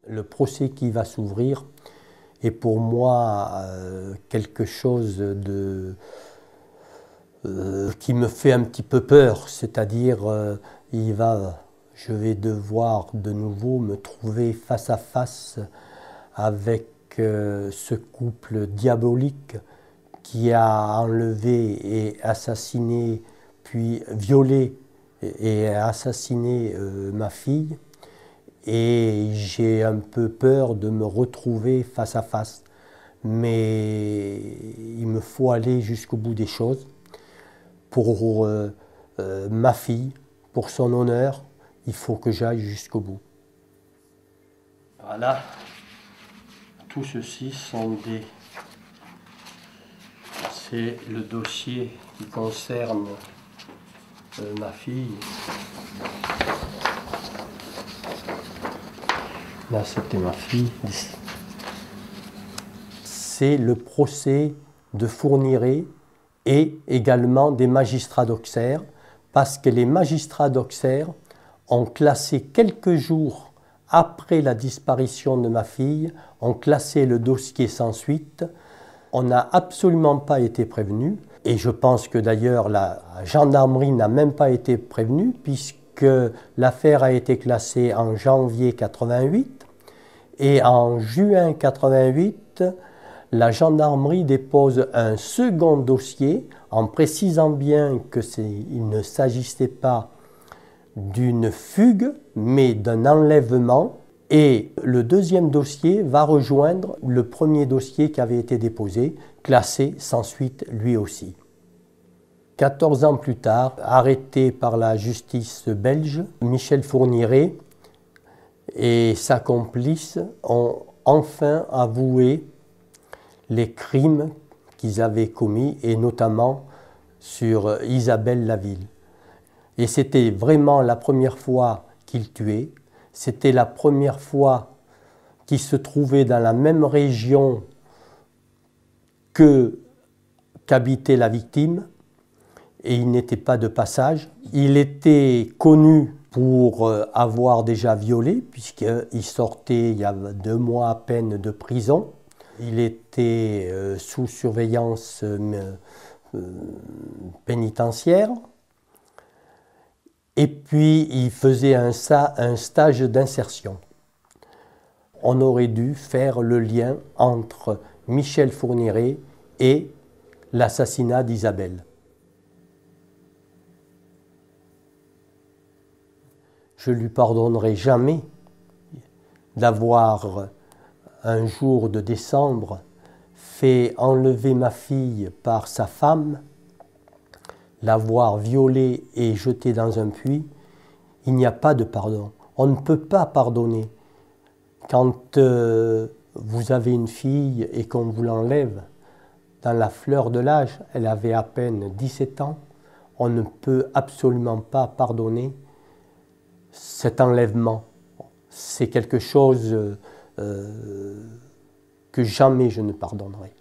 Le procès qui va s'ouvrir est pour moi quelque chose qui me fait un petit peu peur, c'est-à-dire je vais devoir de nouveau me trouver face à face avec ce couple diabolique qui a enlevé et assassiné, puis violé et assassiné ma fille. Et j'ai un peu peur de me retrouver face à face. Mais il me faut aller jusqu'au bout des choses. Pour ma fille, pour son honneur, il faut que j'aille jusqu'au bout. Voilà, tout ceci c'est le dossier qui concerne ma fille. Là, c'était ma fille. C'est le procès de Fourniret et également des magistrats d'Auxerre, parce que les magistrats d'Auxerre ont classé quelques jours après la disparition de ma fille, ont classé le dossier sans suite. On n'a absolument pas été prévenu, et je pense que d'ailleurs la gendarmerie n'a même pas été prévenue, puisque l'affaire a été classée en janvier 88, et en juin 88, la gendarmerie dépose un second dossier en précisant bien qu'il ne s'agissait pas d'une fugue, mais d'un enlèvement. Et le deuxième dossier va rejoindre le premier dossier qui avait été déposé, classé sans suite lui aussi. 14 ans plus tard, arrêté par la justice belge, Michel Fourniret et sa complice ont enfin avoué les crimes qu'ils avaient commis, et notamment sur Isabelle Laville. Et c'était vraiment la première fois qu'ils tuaient, c'était la première fois qu'ils se trouvaient dans la même région qu'habitait la victime, et il n'était pas de passage. Il était connu pour avoir déjà violé, puisqu'il sortait il y a 2 mois à peine de prison. Il était sous surveillance pénitentiaire. Et puis, il faisait un stage d'insertion. On aurait dû faire le lien entre Michel Fourniret et l'assassinat d'Isabelle. Je ne lui pardonnerai jamais d'avoir, un jour de décembre, fait enlever ma fille par sa femme, l'avoir violée et jetée dans un puits. Il n'y a pas de pardon. On ne peut pas pardonner. Quand vous avez une fille et qu'on vous l'enlève dans la fleur de l'âge, elle avait à peine 17 ans, on ne peut absolument pas pardonner cet enlèvement. C'est quelque chose que jamais je ne pardonnerai.